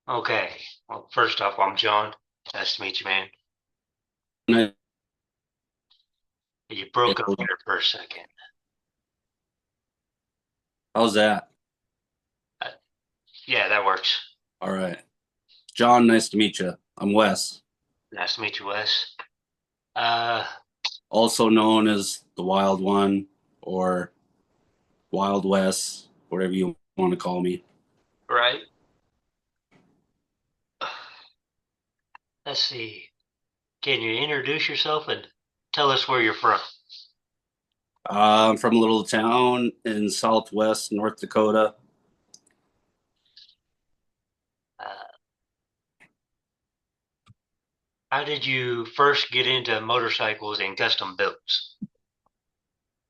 Okay. Well, first off, I'm John. Nice to meet you, man. I- You broke up there for a second. How's that? Uh, yeah, that works. All right. John, nice to meet you. I'm Wes, Nice to meet you, Wes. Uh, also known as the Wild One or Wild West, whatever you want to call me. right. Let's see. Can you introduce yourself and tell us where you're from? I'm from a little town in southwest North Dakota. Uh, how did you first get into motorcycles and custom builds?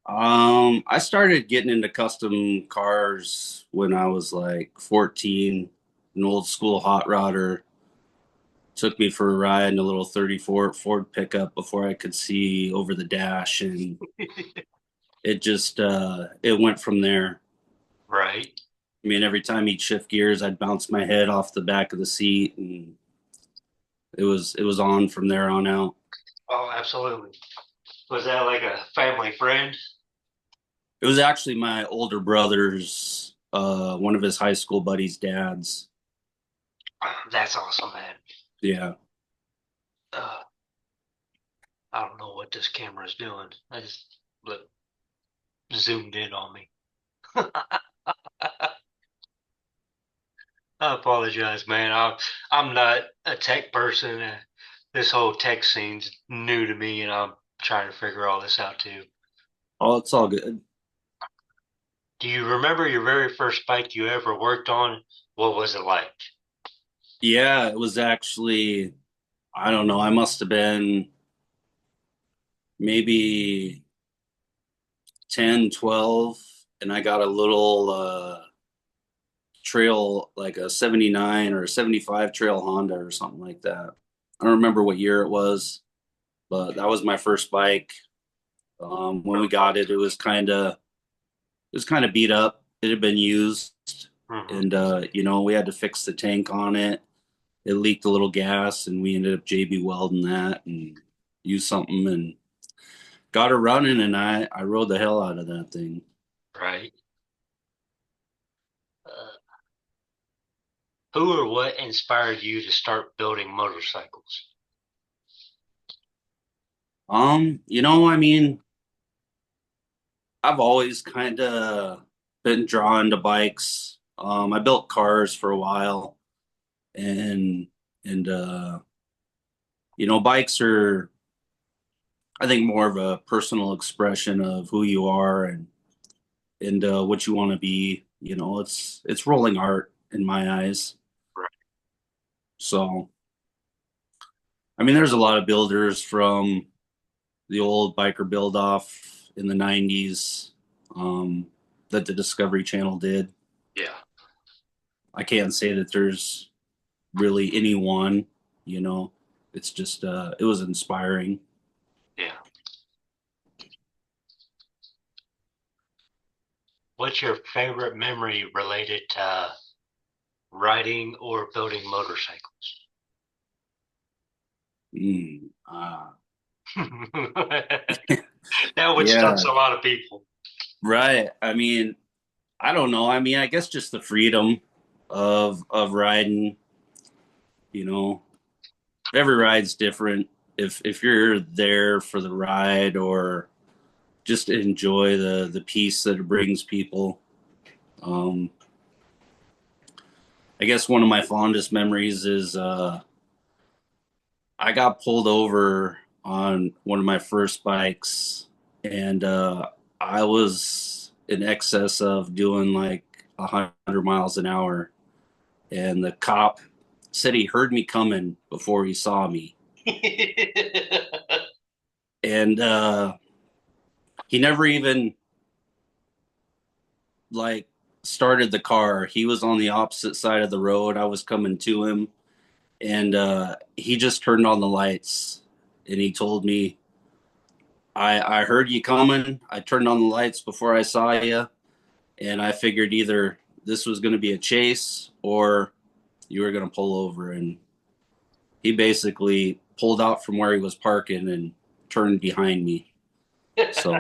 I started getting into custom cars when I was like 14. An old school hot rodder took me for a ride in a little 34 Ford pickup before I could see over the dash, and it went from there. Right. I mean, every time he'd shift gears, I'd bounce my head off the back of the seat, and it was on from there on out. Oh, absolutely. Was that like a family friend? It was actually my older brother's, one of his high school buddies' dads. That's awesome, man. Yeah. Uh, I don't know what this camera is doing. I just look, zoomed in on me. I apologize, man. I'm not a tech person. This whole tech scene's new to me, and I'm trying to figure all this out too. Oh, it's all good. Do you remember your very first bike you ever worked on? What was it like? Yeah, it was actually, I don't know, I must have been maybe 10, 12, and I got a little trail, like a 79 or a 75 trail Honda or something like that. I don't remember what year it was, but that was my first bike. When we got it, it was kind of beat up. It had been used, Hmm. and we had to fix the tank on it. It leaked a little gas, and we ended up JB welding that and used something and got her running. And I rode the hell out of that thing. Right. Uh, who or what inspired you to start building motorcycles? I mean, I've always kind of been drawn to bikes. I built cars for a while, and and bikes are, I think, more of a personal expression of who you are and what you want to be. It's rolling art in my eyes. Right. So, I mean, there's a lot of builders from the old biker build off in the '90s, that the Discovery Channel did. Yeah. I can't say that there's really anyone, you know. It's just it was inspiring. Yeah. What's your favorite memory related to riding or building motorcycles? Mm, That would yeah, stun a lot of people. right. I mean, I don't know. I mean, I guess just the freedom of riding, you know. Every ride's different. If you're there for the ride or just enjoy the peace that it brings people. Um, I guess one of my fondest memories is I got pulled over on one of my first bikes, and I was in excess of doing like 100 miles an hour, and the cop said he heard me coming before he saw me, and he never even like started the car. He was on the opposite side of the road. I was coming to him, and he just turned on the lights, and he told me, I heard you coming. I turned on the lights before I saw you, and I figured either this was going to be a chase or you were going to pull over, and he basically pulled out from where he was parking and turned behind me. So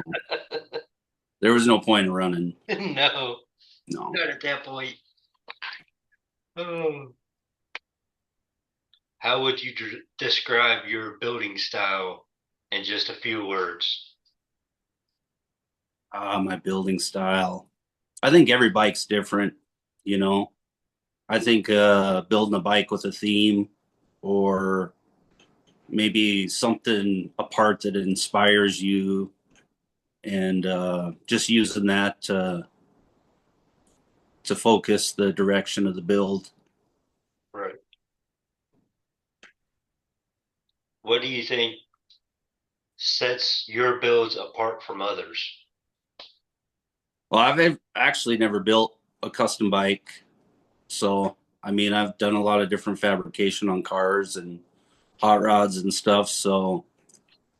there was no point in running. No, No. not at that point. Oh. How would you describe your building style in just a few words? My building style. I think every bike's different, you know. I think building a bike with a theme or maybe something a part that inspires you and just using that to focus the direction of the build. Right. What do you think sets your builds apart from others? Well, I've actually never built a custom bike. So, I mean, I've done a lot of different fabrication on cars and hot rods and stuff. So,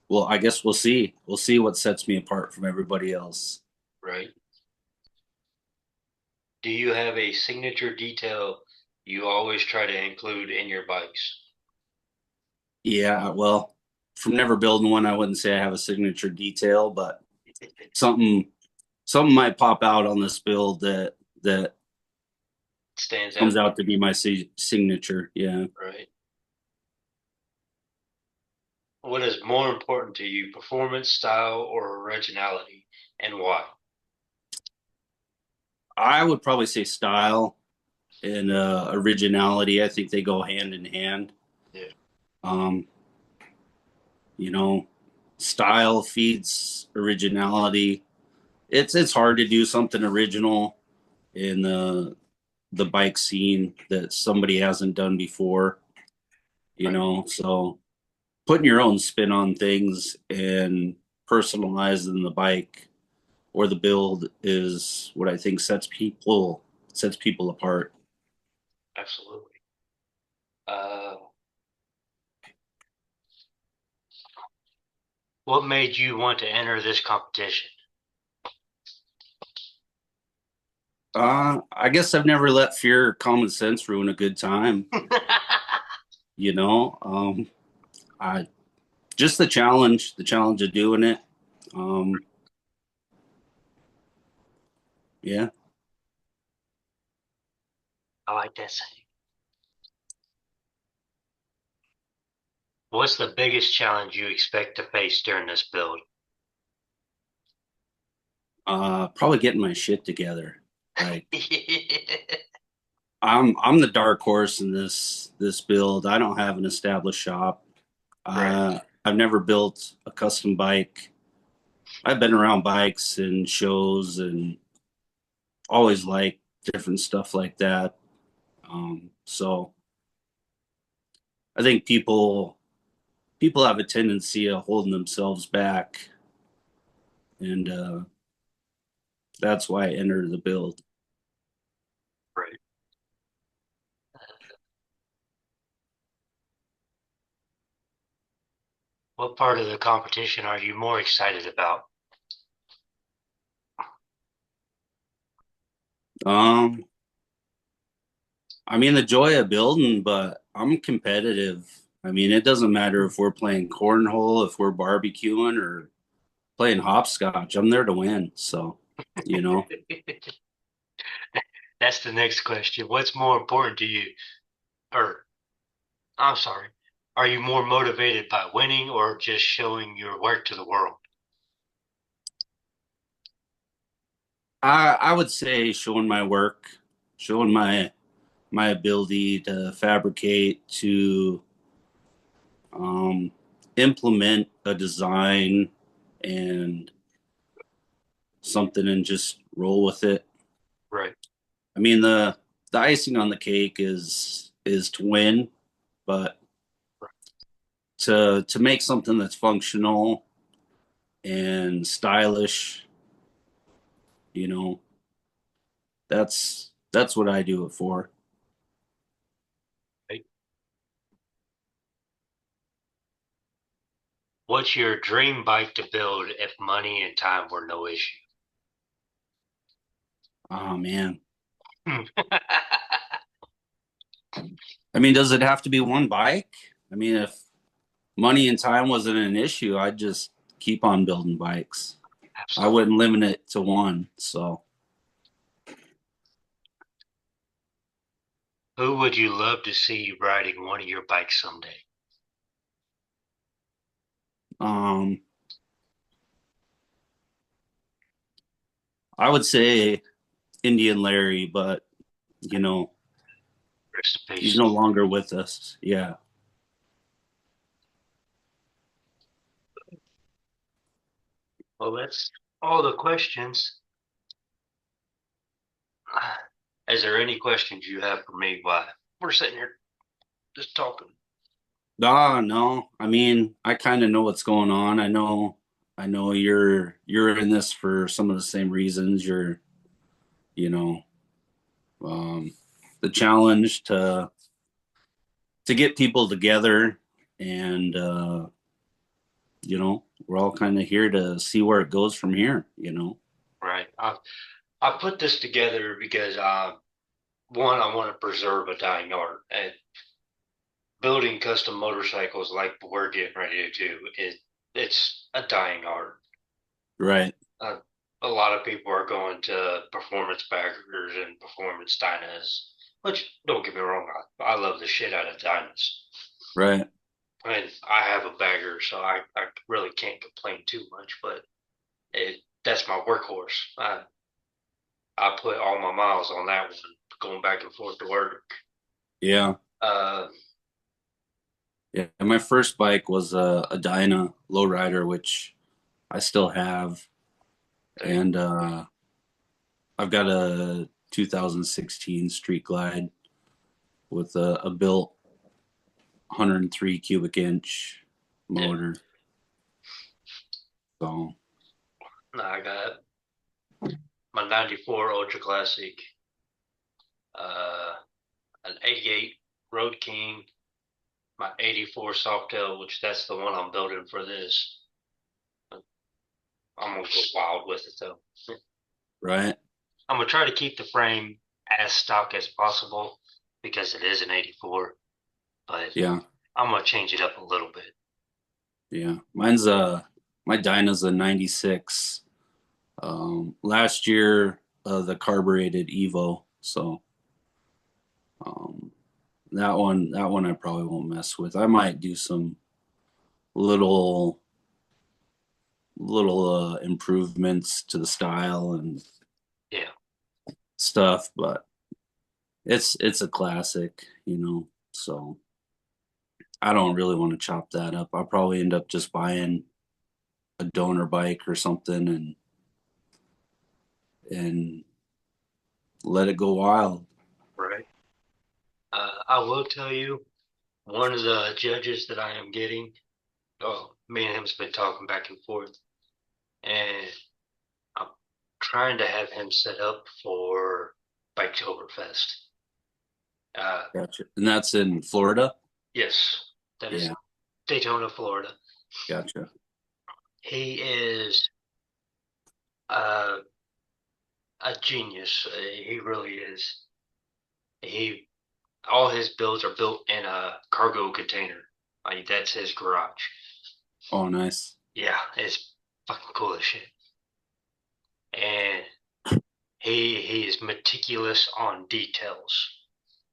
well, I guess we'll see. We'll see what sets me apart from everybody else. Right. Do you have a signature detail you always try to include in your bikes? Yeah, well, from never building one, I wouldn't say I have a signature detail, but something something might pop out on this build that Stands comes out, out to be my signature. Yeah. right? What is more important to you, performance, style, or originality, and why? I would probably say style and originality. I think they go hand in hand. Yeah, Um, you know, style feeds originality. It's hard to do something original in the bike scene that somebody hasn't done before, right. so putting your own spin on things and personalizing the bike or the build is what I think sets people apart. Absolutely. Uh, what made you want to enter this competition? I guess I've never let fear or common sense ruin a good time. You know, I just the challenge of doing it. Um, yeah. I like that saying. What's the biggest challenge you expect to face during this build? Probably getting my shit together. Like I'm the dark horse in this build. I don't have an established shop. Right. I've never built a custom bike. I've been around bikes and shows and always like different stuff like that. So I think people have a tendency of holding themselves back, and that's why I entered the build. Right. What part of the competition are you more excited about? Um, I mean the joy of building, but I'm competitive. I mean, it doesn't matter if we're playing cornhole, if we're barbecuing, or playing hopscotch. I'm there to win. So, you know, That's the next question. What's more important to you? Or, I'm sorry, are you more motivated by winning or just showing your work to the world? I would say showing my work, showing my ability to fabricate, to um, implement a design and something and just roll with it. Right. I mean the icing on the cake is to win, but to make something that's functional and stylish, you know, that's what I do it for. Right. What's your dream bike to build if money and time were no issue? Oh man. I mean, does it have to be one bike? I mean, if money and time wasn't an issue, I'd just keep on building bikes. I Absolutely. wouldn't limit it to one. So, Who would you love to see riding one of your bikes someday? um, I would say Indian Larry, but you know, Rest in he's peace. no longer with us. Yeah. Well, that's all the questions. Is there any questions you have for me while we're sitting here just talking? Ah, no. I mean, I kind of know what's going on. I know you're in this for some of the same reasons. You know, um, the challenge to get people together, and we're all kind of here to see where it goes from here. Right. I put this together because one, I want to preserve a dying art, and building custom motorcycles like we're getting ready to do it's a dying art. Right, Uh, a lot of people are going to performance baggers and performance dynas, which don't get me wrong, I love the shit out of dynas. right. And I have a bagger, so I really can't complain too much, but that's my workhorse. I put all my miles on that one, going back and forth to work. Yeah, Uh, yeah. My first bike was a Dyna lowrider, which I still have, okay, and I've got a 2016 Street Glide with a built 103 cubic inch yeah, motor. So, I got my '94 Ultra Classic, uh, an '88 Road King, my '84 Softail, which that's the one I'm building for this. I'm gonna go wild with it though. right. I'm gonna try to keep the frame as stock as possible because it is an '84, but Yeah. I'm gonna change it up a little bit. Yeah. My Dyna's a 96. Last year, the carbureted Evo. So, um, that one I probably won't mess with. I might do some little, improvements to the style and Yeah, stuff, but it's a classic. So I don't really want to chop that up. I'll probably end up just buying a donor bike or something and let it go wild. right. I will tell you, one of the judges that I am getting, oh, me and him's been talking back and forth, and I'm trying to have him set up for Biketoberfest. Uh, Gotcha. And that's in Florida? yes, that is Yeah, Daytona, Florida. gotcha. He is uh, a genius. He really is. He all his builds are built in a cargo container. Like that's his garage. Oh, nice. Yeah, it's fucking cool as shit. And he is meticulous on details.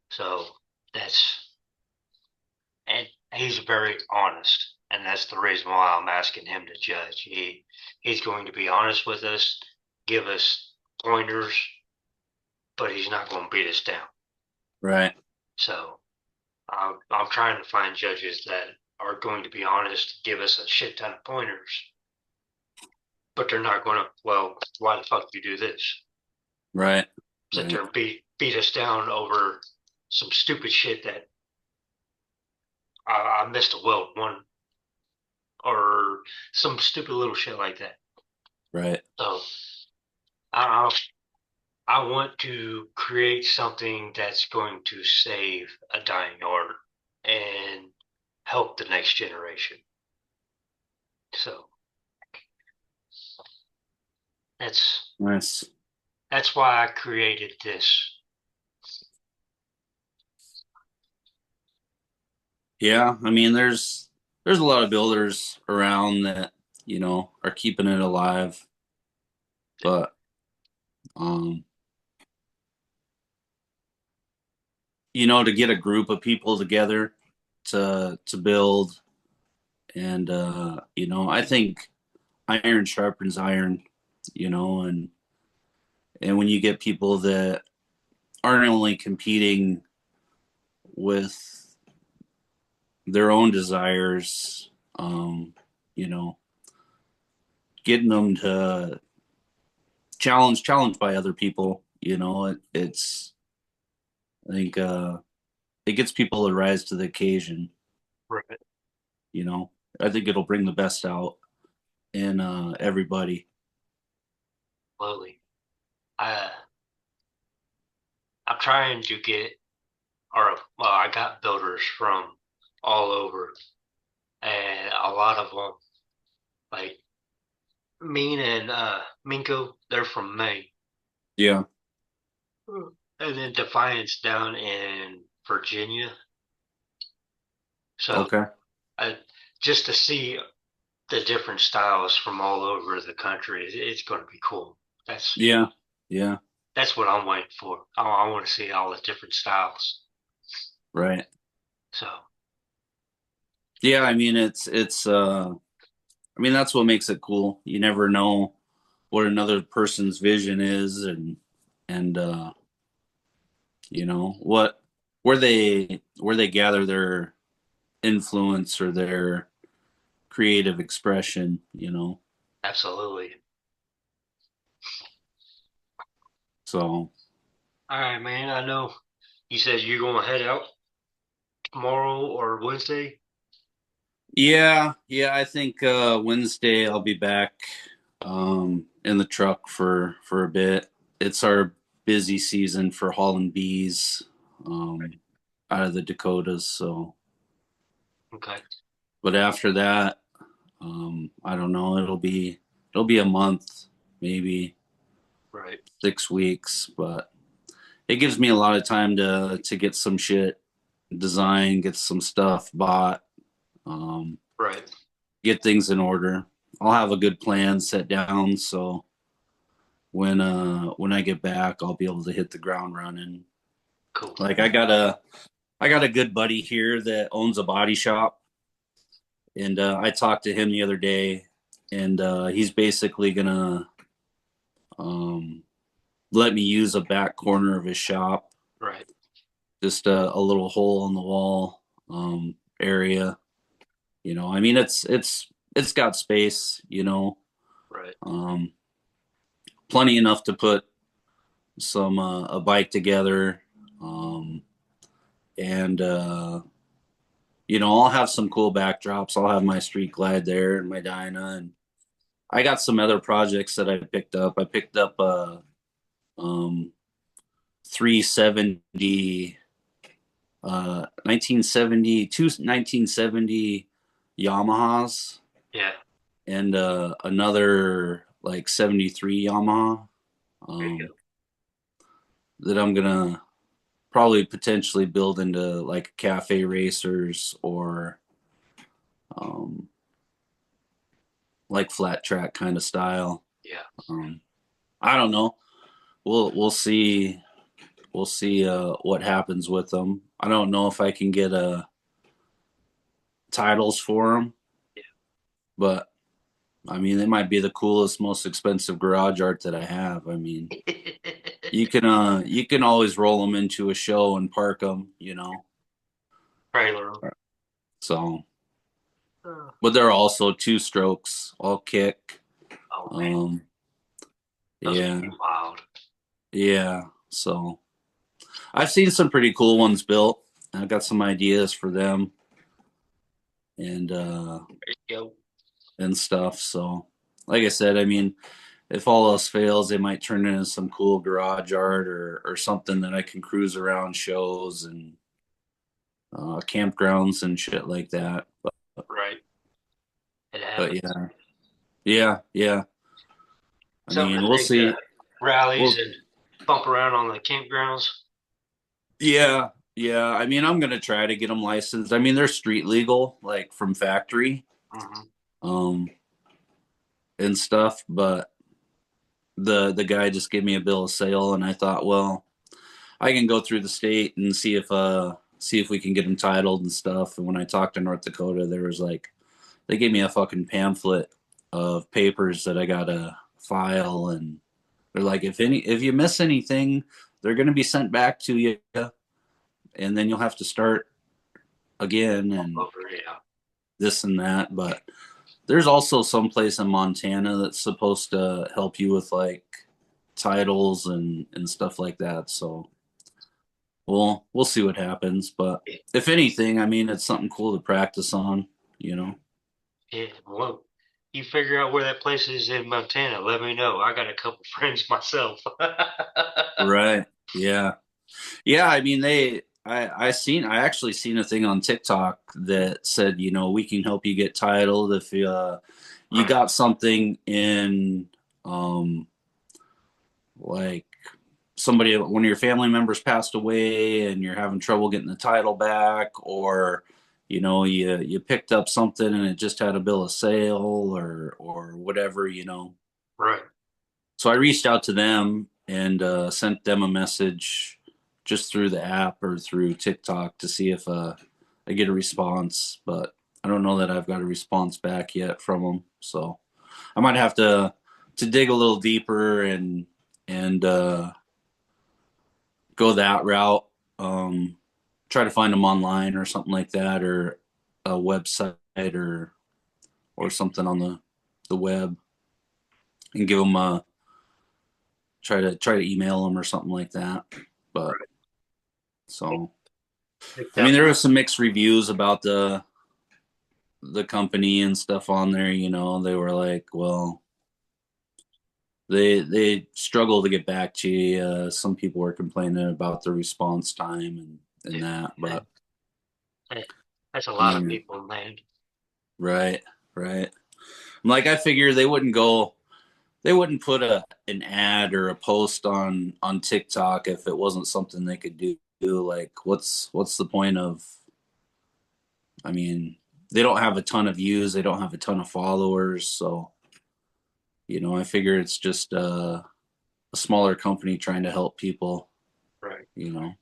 So that's and he's very honest, and that's the reason why I'm asking him to judge. He's going to be honest with us, give us pointers, but he's not going to beat us down. Right, So I'm trying to find judges that are going to be honest, give us a shit ton of pointers, but they're not going to. Well, why the fuck you do this? right, Sit there right, and beat us down over some stupid shit that I missed a weld one or some stupid little shit like that. right, So I I want to create something that's going to save a dying art and help the next generation. So that's nice. that's why I created this. Yeah, I mean, there's a lot of builders around that are keeping it alive, but um, to get a group of people together to build, and I think iron sharpens iron, and when you get people that aren't only competing with their own desires, you know, getting them to challenged by other people, it's I think it gets people to rise to the occasion, Right. you know. I think it'll bring the best out in everybody. Slowly. I I'm trying to get, or well, I got builders from all over, and a lot of them, like Mean and Minko, they're from Maine, Yeah. and then Defiance down in Virginia. So Okay. I, just to see the different styles from all over the country, it's going to be cool. That's Yeah. Yeah. that's what I'm waiting for. I want to see all the different styles. Right. So Yeah, I mean it's I mean that's what makes it cool. You never know what another person's vision is, and what where they gather their influence or their creative expression. absolutely. So All right, man. I know you said you're going to head out tomorrow or Wednesday. yeah, I think Wednesday I'll be back in the truck for a bit. It's our busy season for hauling bees out of the Dakotas. So, Okay. but after that, I don't know. It'll be a month, maybe Right. 6 weeks, but it gives me a lot of time to get some shit designed, get some stuff bought, um, Right. get things in order. I'll have a good plan set down, so when I get back, I'll be able to hit the ground running. Cool. Like I got a good buddy here that owns a body shop, and I talked to him the other day, and he's basically gonna um, let me use a back corner of his shop, Right. just a little hole in the wall area. I mean it's got space, Right. um, plenty enough to put some a bike together, and I'll have some cool backdrops. I'll have my Street Glide there and my Dyna, and I got some other projects that I picked up. I picked up a 370 1972 1970 Yamahas, Yeah. and another like 73 Yamaha, There you um, go. that I'm gonna probably potentially build into like cafe racers or um, like flat track kind of style. Yeah. Um, I don't know. We'll see. We'll see what happens with them. I don't know if I can get titles for them, but I mean, it might be the coolest, most expensive garage art that I have. I mean, Yeah. you can always roll them into a show and park them. Trailer. So, Oh but they're also two strokes, all kick. man, Um, those would yeah, be wild. yeah. So I've seen some pretty cool ones built. I've got some ideas for them and There you go. and stuff. So, like I said, I mean, if all else fails, they might turn into some cool garage art or something that I can cruise around shows and campgrounds and shit like that. Right. It But happens. yeah, yeah, yeah. I Something mean, to we'll make see. rallies Well, and bump around on the campgrounds. yeah. Yeah, I mean, I'm gonna try to get them licensed. I mean, they're street legal, like from factory, Hmm. um, and stuff. But the guy just gave me a bill of sale, and I thought, well, I can go through the state and see if we can get them titled and stuff. And when I talked to North Dakota, there was like they gave me a fucking pamphlet of papers that I gotta file, and they're like, if you miss anything, they're gonna be sent back to you, and then you'll have to start again and Over, yeah. this and that. But there's also some place in Montana that's supposed to help you with like titles and stuff like that. So we'll see what happens. But Yeah. if anything, I mean, it's something cool to practice on, you know. Yeah. Well, you figure out where that place is in Montana. Let me know. I got a couple friends myself. Right. Yeah. Yeah. I mean, I actually seen a thing on TikTok that said, you know, we can help you get titled if you Right. got something in, um, like somebody, one of your family members passed away and you're having trouble getting the title back, or you know, you picked up something and it just had a bill of sale or whatever, you know. Right. So I reached out to them and sent them a message just through the app or through TikTok to see if I get a response, but I don't know that I've got a response back yet from them. So I might have to dig a little deeper and go that route. Try to find them online or something like that, or a website or something on the web, and give them a try to email them or something like that. But Right. so Picked I mean, up. there was some mixed reviews about the company and stuff on there. You know, they were like, well, they struggle to get back to you. Some people were complaining about the response time and that, but Hey, that's a I lot of mean, people, man. right, right. Like I figure they wouldn't put an ad or a post on TikTok if it wasn't something they could do. Like what's the point of, I mean, they don't have a ton of views, they don't have a ton of followers, so you know, I figure it's just a smaller company trying to help people, Right. you know.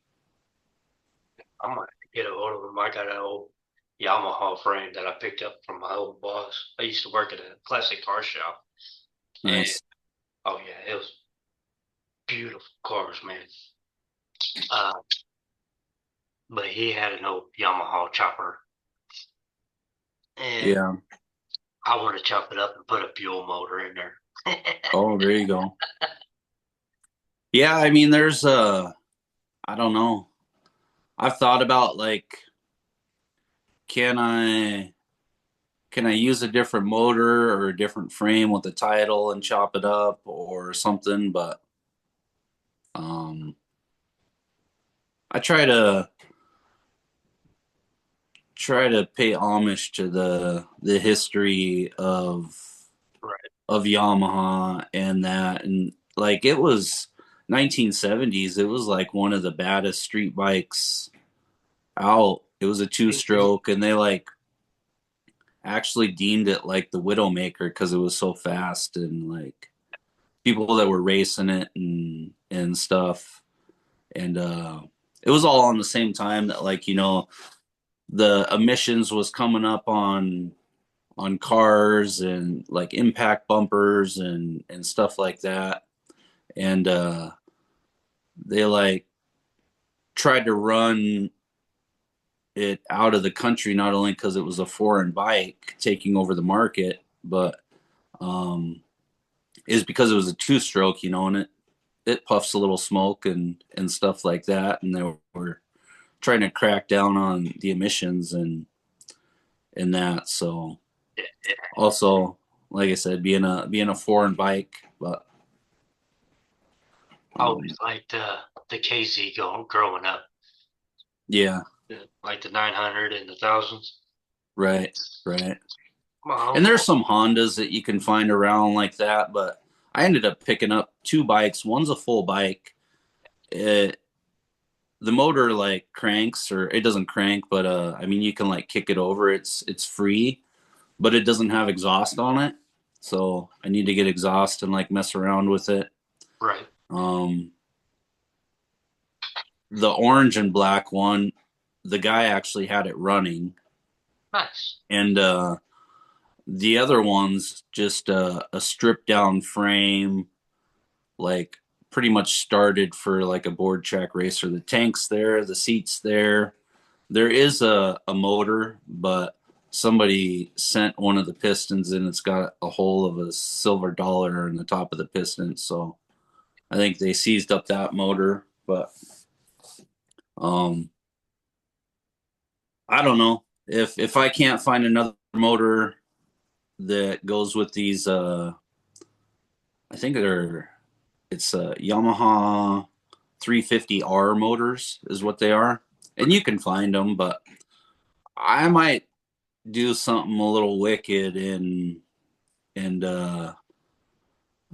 I might get a hold of them. I got an old Yamaha frame that I picked up from my old boss. I used to work at a classic car shop, and Nice. oh yeah, it was beautiful cars, man. Uh, but he had an old Yamaha chopper, and Yeah. I want to chop it up and put a fuel motor in there. Oh, there you go. Yeah, I mean, there's I don't know. I've thought about like, can I can I use a different motor or a different frame with the title and chop it up or something? But um, I try to pay homage to the history Right. of Yamaha and that, and like it was 1970s. It was like one of the baddest street bikes out. It was a two stroke, and they like actually deemed it like the Widowmaker because it was so fast, and like people that were racing it and stuff. And it was all on the same time that, like, you know, the emissions was coming up on cars and like impact bumpers and stuff like that. And they like tried to run it out of the country, not only because it was a foreign bike taking over the market, but um, is because it was a two stroke, you know, and it puffs a little smoke and stuff like that. And they were trying to crack down on the emissions and that. So Yeah, yeah. also, like I said, being a foreign bike, but I always um, liked the KZ growing up, yeah, like the 900 and the thousands. right, right. My And there's uncle, some Hondas that you can find around like that, but I ended up picking up two bikes. One's a full bike. It the motor like cranks, or it doesn't crank, but I mean you can like kick it over. It's free, but it doesn't have exhaust on it. So I need to get exhaust and like mess around with it. Right. Um, the orange and black one, the guy actually had it running, Nice. and the other one's just a stripped down frame, like pretty much started for like a board track racer. The tank's there, the seat's there. There is a motor, but somebody sent one of the pistons and it's got a hole of a silver dollar in the top of the piston. So I think they seized up that motor, but um, I don't know if I can't find another motor that goes with these. I think it's Yamaha 350R motors is what they are, and you can find them, but I might do something a little wicked and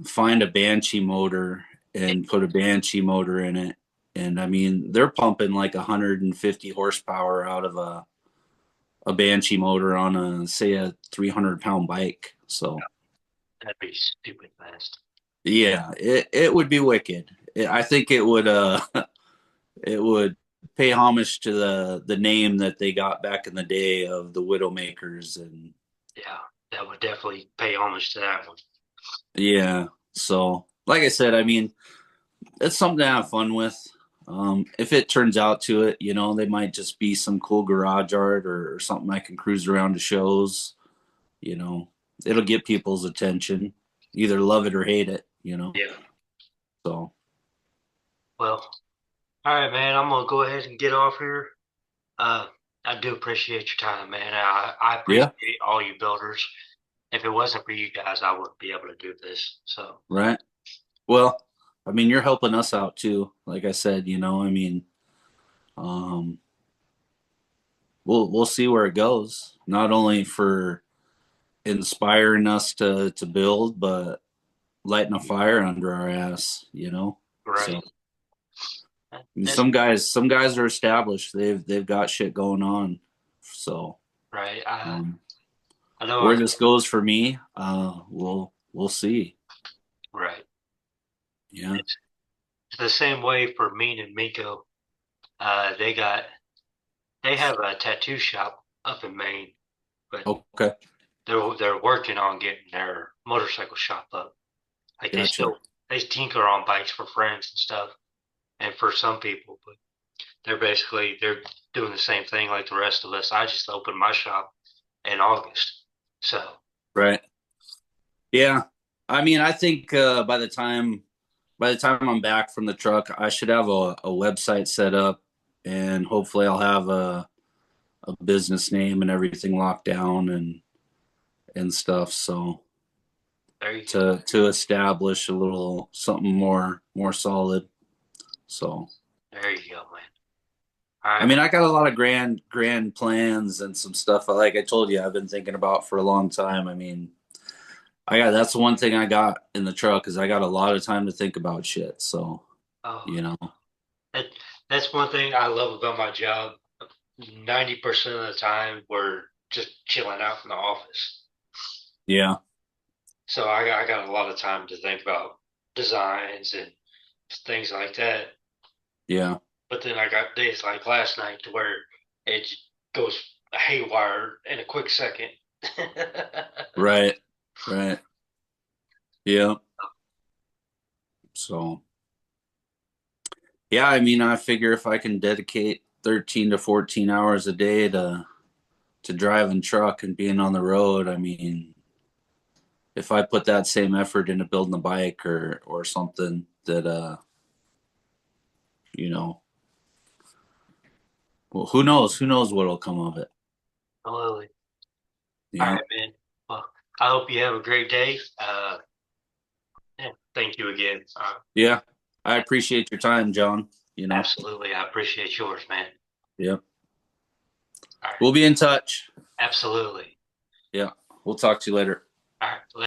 find a Banshee motor and put a Banshee motor in it. And I mean, they're pumping like 150 horsepower out of a Banshee motor on a say a 300-pound bike. So That'd be stupid fast. yeah, it would be wicked. I think it would it would pay homage to the name that they got back in the day of the Widowmakers. And Yeah, that would definitely pay homage to that one. yeah, so like I said, I mean, it's something to have fun with. If it turns out to it, you know, they might just be some cool garage art or something I can cruise around to shows. You know, it'll get people's attention, either love it or hate it. You know, Yeah. so Well, all right, man. I'm gonna go ahead and get off here. Uh, I do appreciate your time, man. I yeah, appreciate all you builders. If it wasn't for you guys, I wouldn't be able to do this. So, right. Well, I mean, you're helping us out too. Like I said, you know, I mean, um, we'll see where it goes. Not only for inspiring us to build, but lighting a fire under our ass. You know, so. right. I mean, That's some guys are established. They've got shit going on. So right. um, I know. where this goes for me, we'll see. Right. Yeah. It's the same way for Mean and Miko. They got they have a tattoo shop up in Maine, but Okay. they're working on getting their motorcycle shop up. Like Gotcha. they tinker on bikes for friends and stuff, and for some people, but they're doing the same thing like the rest of us. I just opened my shop in August, so Right. Yeah. I mean, I think by the time I'm back from the truck, I should have a website set up, and hopefully I'll have a business name and everything locked down and stuff. So there you go. to establish a little something more solid. So There you go, man. All I right, mean, man. I got a lot of grand plans and some stuff like I told you I've been thinking about for a long time. I mean, that's the one thing I got in the truck is I got a lot of time to think about shit. So, Oh, you know, that, that's one thing I love about my job. 90% of the time, we're just chilling out in the office. yeah, So I got a lot of time to think about designs and things like that. yeah, But then I got days like last night to where it goes haywire in a quick second. right, right, yeah. So, yeah, I mean, I figure if I can dedicate 13 to 14 hours a day to driving truck and being on the road, I mean, if I put that same effort into building a bike or something that you know, well, who knows what'll come of it. Absolutely. All Yeah. right, man. Well, I hope you have a great day. Yeah, thank you again. Yeah. I appreciate your time, John. You know. Absolutely. I appreciate yours, man. Yeah. All right. We'll be in touch. Absolutely. Yeah. We'll talk to you later. All right.